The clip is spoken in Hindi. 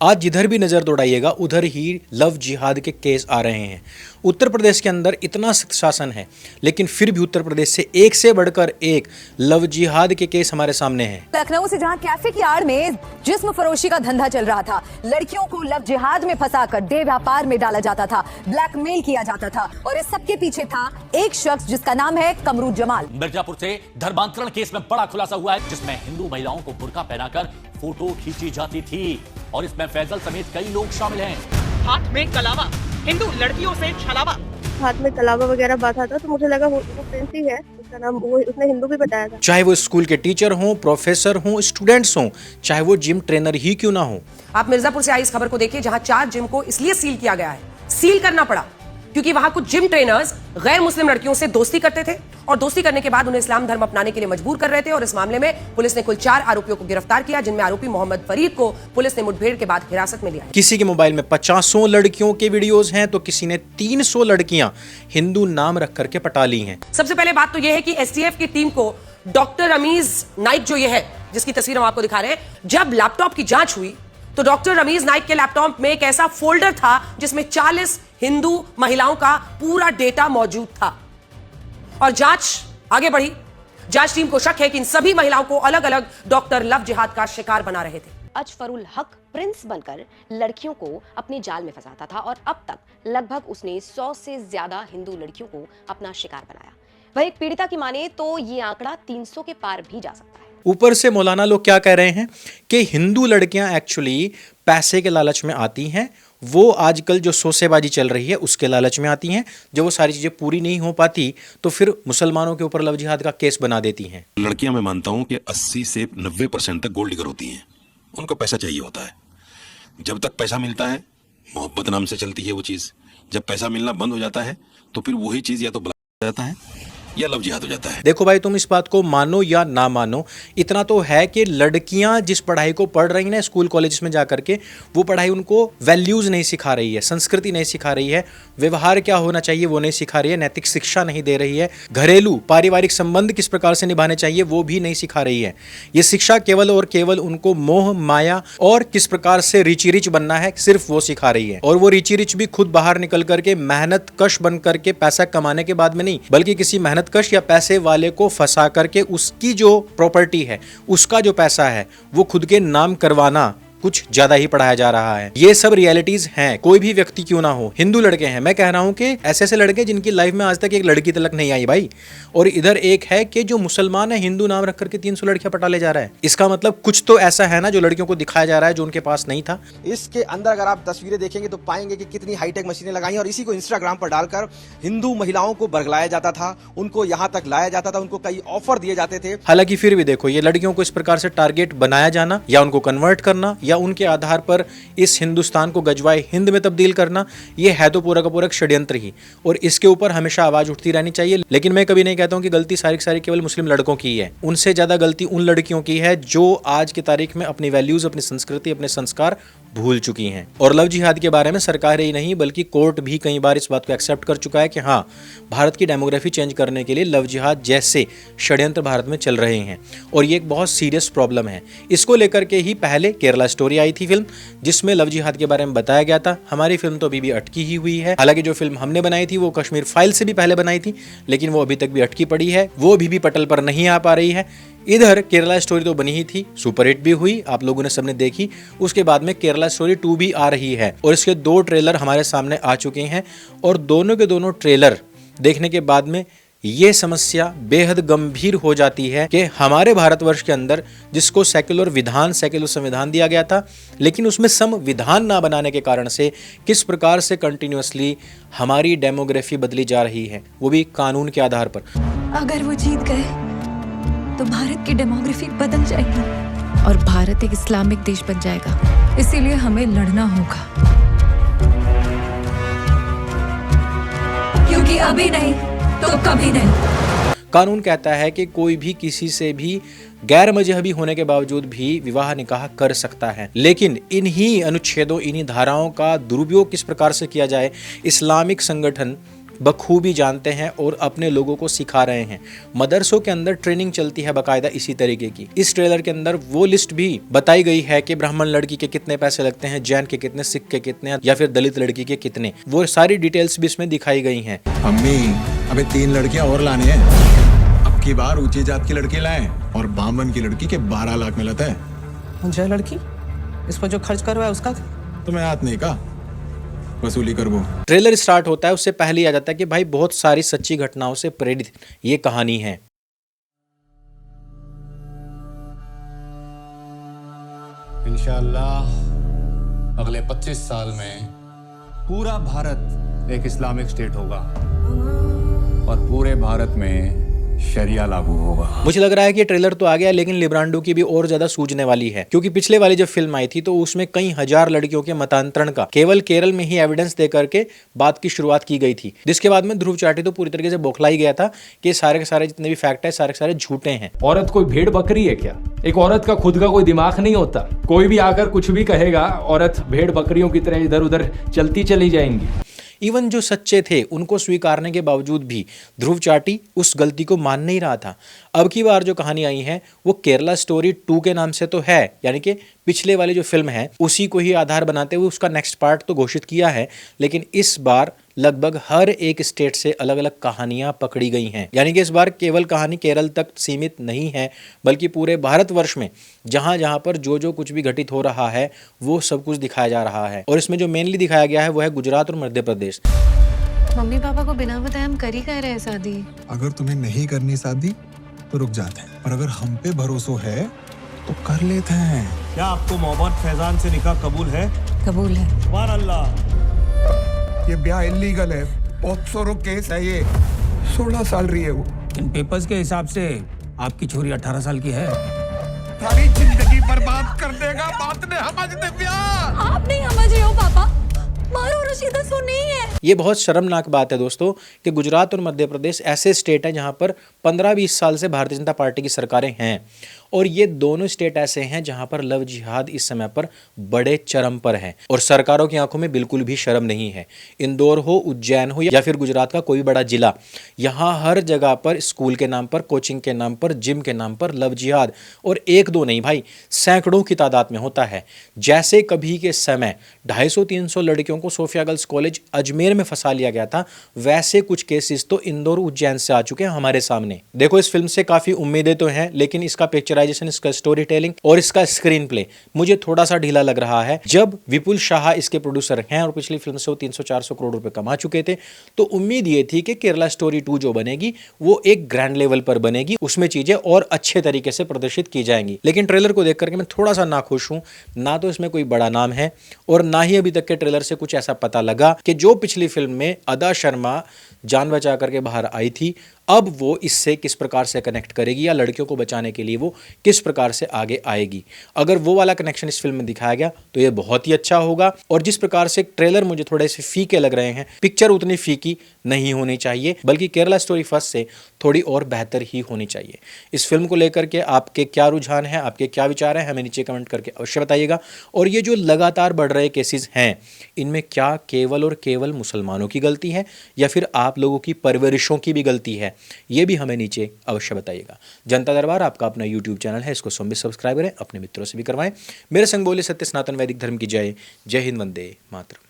आज जिधर भी नज़र दौड़ाइएगा उधर ही लव जिहाद के केस आ रहे हैं। उत्तर प्रदेश के अंदर इतना सख्त शासन है, लेकिन फिर भी उत्तर प्रदेश से एक से बढ़कर एक लव जिहाद के केस हमारे सामने हैं। लखनऊ से जहां कैफे की आड़ में जिस्म फरोशी का धंधा चल रहा था, लड़कियों को लव जिहाद में फंसाकर देह व्यापार में डाला जाता था, ब्लैकमेल किया जाता था और इस सबके पीछे था एक शख्स जिसका नाम है कमरू जमाल। मिर्जापुर से धर्मांतरण केस में बड़ा खुलासा हुआ है, जिसमें हिंदू महिलाओं को बुर्का पहनाकर फोटो खींची जाती थी और इसमें फैजल समेत कई लोग शामिल हैं। हाथ में कलावा, हिंदू लड़कियों से छलावा। हाथ में कलावा वगैरह बांधा था, तो मुझे लगा वो प्रिंस ही है, उसका नाम वो उसने हिंदू भी बताया था। चाहे वो स्कूल के टीचर हों, प्रोफेसर हों, स्टूडेंट्स हों, चाहे वो जिम ट्रेनर ही क्यों ना हो। आप मिर्जापुर से आई इस खबर को देखिए, जहां 4 जिम को इसलिए सील किया गया है, सील करना पड़ा क्योंकि वहां कुछ जिम ट्रेनर्स गैर मुस्लिम लड़कियों से दोस्ती करते थे और दोस्ती करने के बाद उन्हें इस्लाम धर्म अपनाने के लिए मजबूर कर रहे थे। और इस मामले में पुलिस ने कुल 4 आरोपियों को गिरफ्तार किया, जिनमें आरोपी मोहम्मद फरीद को पुलिस ने मुठभेड़ के बाद हिरासत में लिया। किसी के मोबाइल में 50 लड़कियों के वीडियोस हैं, तो किसी ने 300 लड़कियां हिंदू नाम रख करके पटा ली हैं। सबसे पहले बात तो यह है कि एसटीएफ की टीम को डॉक्टर रमीज नाइक जो ये है, जिसकी तस्वीर हम आपको दिखा रहे हैं, जब लैपटॉप की जांच हुई तो डॉक्टर रमीज नाइक के लैपटॉप में एक ऐसा फोल्डर था जिसमें 40 हिंदू महिलाओं का पूरा डेटा मौजूद था। और जांच आगे बढ़ी। जांच टीम को शक है कि इन सभी महिलाओं को अलग अलग डॉक्टर लव जिहाद का शिकार बना रहे थे। अजफरुल हक प्रिंस बनकर लड़कियों को अपने जाल में फंसाता था और अब तक लगभग उसने 100 से ज्यादा हिंदू लड़कियों को अपना शिकार बनाया। वह एक पीड़िता की माने तो ये आंकड़ा 300 के पार भी जा सकता है। ऊपर से मौलाना लोग क्या कह रहे हैं कि हिंदू लड़कियां एक्चुअली पैसे के लालच में आती हैं। वो आजकल जो सौसेबाजी चल रही है उसके लालच में आती हैं। जब वो सारी चीज़ें पूरी नहीं हो पाती तो फिर मुसलमानों के ऊपर लव जिहाद का केस बना देती हैं। लड़कियां मैं मानता हूं कि 80 से 90% तक गोल्ड डिगर होती हैं। उनको पैसा चाहिए होता है। जब तक पैसा मिलता है, मोहब्बत नाम से चलती है वो चीज़। जब पैसा मिलना बंद हो जाता है तो फिर वही चीज़ या तो बला जाता है या लव जिहाद हो जाता है। देखो भाई, तुम इस बात को मानो या ना मानो, इतना तो है कि लड़कियां जिस पढ़ाई को पढ़ रही हैं स्कूल कॉलेज में जाकर के, वो पढ़ाई उनको वैल्यूज नहीं सिखा रही है, संस्कृति नहीं सिखा रही है, व्यवहार क्या होना चाहिए वो नहीं सिखा रही है, नैतिक शिक्षा नहीं दे रही है, घरेलू पारिवारिक संबंध किस प्रकार से निभाने चाहिए वो भी नहीं सिखा रही है। ये शिक्षा केवल और केवल उनको मोह माया और किस प्रकार से रिची रिच बनना है, सिर्फ वो सिखा रही है। और वो रिची रिच भी खुद बाहर निकल करके मेहनत कश बन करके पैसा कमाने के बाद में नहीं, बल्कि किसी मेहनत कश या पैसे वाले को फंसा करके उसकी जो प्रॉपर्टी है, उसका जो पैसा है, वो खुद के नाम करवाना कुछ ज्यादा ही पढ़ाया जा रहा है। ये सब रियलिटीज हैं, कोई भी व्यक्ति क्यों ना हो। हिंदू लड़के हैं, मैं कह रहा हूं कि ऐसे ऐसे लड़के जिनकी लाइफ में आज तक एक लड़की तलक नहीं आई भाई। और इधर एक है कि जो मुसलमान है, हिंदू नाम रख करके 300 लड़कियां पटा ले जा रहा है। इसका मतलब कुछ तो ऐसा है ना जो लड़कियों को दिखाया जा रहा है जो उनके पास नहीं था। इसके अंदर अगर आप तस्वीरें देखेंगे तो पाएंगे कि कितनी हाईटेक मशीनें लगाई और इसी को इंस्टाग्राम पर डालकर हिंदू महिलाओं को बरगलाया जाता था, उनको यहाँ तक लाया जाता था, उनको कई ऑफर दिए जाते थे। हालांकि फिर भी देखो, ये लड़कियों को इस प्रकार से टारगेट बनाया जाना या उनको कन्वर्ट करना या उनके आधार पर इस हिंदुस्तान को गजवाए हिंद में तब्दील करना, ये है तो पूरा का पूरा षड्यंत्र ही। और इसके ऊपर हमेशा आवाज उठती रहनी चाहिए। लेकिन मैं कभी नहीं कहता हूं कि गलती सारी सारी केवल मुस्लिम लड़कों की है। उनसे ज्यादा गलती उन लड़कियों की है जो आज की तारीख में अपनी वैल्यूज, अपनी संस्कृति, अपने संस्कार भूल चुकी हैं। और लव जिहाद के बारे में सरकार ही नहीं बल्कि कोर्ट भी कई बार इस बात को एक्सेप्ट कर चुका है कि हाँ, भारत की डेमोग्राफी चेंज करने के लिए लव जिहाद जैसे षड्यंत्र भारत में चल रहे हैं और ये एक बहुत सीरियस प्रॉब्लम है। इसको लेकर के ही पहले केरला स्टोरी आई थी फिल्म, जिसमें लव जिहाद के बारे में बताया गया था। हमारी फिल्म तो अभी भी अटकी ही हुई है। हालांकि जो फिल्म हमने बनाई थी वो कश्मीर फाइल से भी पहले बनाई थी, लेकिन वो अभी तक भी अटकी पड़ी है, वो अभी भी पटल पर नहीं आ पा रही है। इधर केरला स्टोरी तो बनी ही थी, सुपरहिट भी हुई, आप लोगों ने सबने देखी। उसके बाद में केरला स्टोरी 2 भी आ रही है और इसके 2 ट्रेलर हमारे सामने आ चुके हैं और दोनों के दोनों ट्रेलर देखने के बाद में ये समस्या बेहद गंभीर हो जाती है कि हमारे भारतवर्ष के अंदर, जिसको सेक्युलर विधान, सेक्युलर संविधान दिया गया था, लेकिन उसमें संविधान ना बनाने के कारण से किस प्रकार से कंटिन्यूअसली हमारी डेमोग्राफी बदली जा रही है, वो भी कानून के आधार पर। अगर वो जीत गए तो भारत की डेमोग्राफी बदल जाएगी और भारत एक इस्लामिक देश बन जाएगा। इसीलिए हमें लड़ना होगा, क्योंकि अभी नहीं तो कभी नहीं। कानून कहता है कि कोई भी किसी से भी गैर मजहबी होने के बावजूद भी विवाह निकाह कर सकता है, लेकिन इन्हीं अनुच्छेदों, इन्हीं धाराओं का दुरुपयोग किस प्रकार से किया जाए, इस्लामिक संगठन बखूबी जानते हैं और अपने लोगों को सिखा रहे हैं। मदरसों के अंदर ट्रेनिंग चलती है बाकायदा इसी तरीके की। इस ट्रेलर के अंदर वो लिस्ट भी बताई गई है कि ब्राह्मण लड़की के कितने पैसे लगते हैं, जैन के कितने, सिख के कितने या फिर दलित लड़की के कितने, वो सारी डिटेल्स भी इसमें दिखाई गई हैं। अम्मी, अबे 3 लड़कियां और लानी है। अब की बार ऊंची जात की लड़की लाएं और बामन की लड़की के 12 लाख मिलता है। जय लड़की इस पर जो खर्च करवाया उसका तुम्हें हाथ नहीं का वसूली कर वो। ट्रेलर स्टार्ट होता है उससे पहले ही आ जाता है कि भाई बहुत सारी सच्ची घटनाओं से प्रेरित ये कहानी है। इंशाअल्लाह अगले 25 साल में पूरा भारत एक इस्लामिक स्टेट होगा और पूरे भारत में शरिया लागू होगा। मुझे लग रहा है कि ट्रेलर तो आ गया, लेकिन लिब्रांडो की भी और ज्यादा सूझने वाली है, क्योंकि पिछले वाली जब फिल्म आई थी तो उसमें कई हजार लड़कियों के मतांतरण का केवल केरल में ही एविडेंस दे करके बात की शुरुआत की गई थी, जिसके बाद में ध्रुव चाटी तो पूरी तरीके से बौखला ही गया था कि सारे के सारे जितने भी फैक्ट है सारे के सारे झूठे हैं। औरत कोई भेड़ बकरी है क्या? एक औरत का खुद का कोई दिमाग नहीं होता? कोई भी आकर कुछ भी कहेगा, औरत भेड़ बकरियों की तरह इधर उधर चलती चली जाएंगी। इवन जो सच्चे थे उनको स्वीकारने के बावजूद भी ध्रुव चाटी उस गलती को मान नहीं रहा था। अब की बार जो कहानी आई है वो केरला स्टोरी 2 के नाम से तो है, यानी कि पिछले वाली जो फिल्म है उसी को ही आधार बनाते हुए उसका नेक्स्ट पार्ट तो घोषित किया है, लेकिन इस बार लगभग हर एक स्टेट से अलग अलग कहानियां पकड़ी गई हैं। यानी कि इस बार केवल कहानी केरल तक सीमित नहीं है, बल्कि पूरे भारतवर्ष में जहां जहां पर जो जो कुछ भी घटित हो रहा है वो सब कुछ दिखाया जा रहा है। और इसमें जो मेनली दिखाया गया है वो है गुजरात और मध्य प्रदेश। मम्मी पापा को बिना बताए हम कर ही कह रहे हैं शादी। अगर तुम्हें नहीं करनी शादी तो रुक जाते हैं, और अगर हम पे भरोसा है तो कर लेते हैं। क्या आपको मोहम्मद फैजान से निकाह कबूल है? कबूल है। सुभान अल्लाह। ये ब्याह इलीगल है, पॉक्सो केस है ये। 16 साल रही है वो। इन पेपर्स के हिसाब से आपकी छोरी 18 साल की है। सारी जिंदगी बर्बाद कर देगा, बात नहीं समझते ब्याह। आप नहीं समझ हो पापा, मारो रशीदा सो नहीं है। ये बहुत शर्मनाक बात है दोस्तों कि गुजरात और मध्य प्रदेश ऐसे स्टेट हैं जहां पर 15-20 साल से भारतीय जनता पार्टी की सरकारें हैं, और ये दोनों स्टेट ऐसे हैं जहां पर लव जिहाद इस समय पर बड़े चरम पर है और सरकारों की आंखों में बिल्कुल भी शर्म नहीं है। इंदौर हो, उज्जैन हो या फिर गुजरात का कोई बड़ा जिला, यहाँ हर जगह पर स्कूल के नाम पर, कोचिंग के नाम पर, जिम के नाम पर लव जिहाद, और 1-2 नहीं भाई, सैकड़ों की तादाद में होता है। जैसे कभी के समय 250-300 लड़कियों को सोफिया गर्ल्स कॉलेज अजमेर में फंसा लिया गया था, वैसे कुछ केसेस तो इंदौर उज्जैन से आ चुके हैं हमारे सामने। देखो, इस फिल्म से काफी उम्मीदें तो हैं, लेकिन इसका पिक्चराइजेशन, इसका स्टोरी टेलिंग और इसका स्क्रीन प्ले मुझे थोड़ा सा ढीला लग रहा है। जब विपुल शाह इसके प्रोड्यूसर हैं और पिछली फिल्म से वो 300-400 करोड़ रुपए कमा चुके थे, तो उम्मीद ये थी कि केरला स्टोरी 2 जो बनेगी वो एक ग्रैंड लेवल पर बनेगी, उसमें चीजें और अच्छे तरीके से प्रदर्शित की जाएंगी। लेकिन ट्रेलर को देख करके मैं थोड़ा सा नाखुश हूं। ना तो इसमें कोई बड़ा नाम है और ना ही अभी तक के ट्रेलर से कुछ ऐसा पता लगा कि जो पिछली फिल्म में अदा शर्मा जान बचा करके बाहर आई थी, अब वो इससे किस प्रकार से कनेक्ट करेगी या लड़कियों को बचाने के लिए वो किस प्रकार से आगे आएगी। अगर वो वाला कनेक्शन इस फिल्म में दिखाया गया तो ये बहुत ही अच्छा होगा। और जिस प्रकार से ट्रेलर मुझे थोड़े से फीके लग रहे हैं, पिक्चर उतनी फीकी नहीं होनी चाहिए, बल्कि केरला स्टोरी फर्स्ट से थोड़ी और बेहतर ही होनी चाहिए। इस फिल्म को लेकर के आपके क्या रुझान है, आपके क्या विचार हैं, हमें नीचे कमेंट करके अवश्य बताइएगा। और ये जो लगातार बढ़ रहे केसेस हैं, इनमें क्या केवल और केवल मुसलमानों की गलती है या फिर आप लोगों की परवरिशों की भी गलती है, ये भी हमें नीचे अवश्य बताइएगा। जनता दरबार आपका अपना YouTube चैनल है, इसको स्वयं भी सब्सक्राइब करें, अपने मित्रों से भी करवाएं। मेरे संग बोले सत्य सनातन वैदिक धर्म की जय। जय हिंद, वंदे मातरम।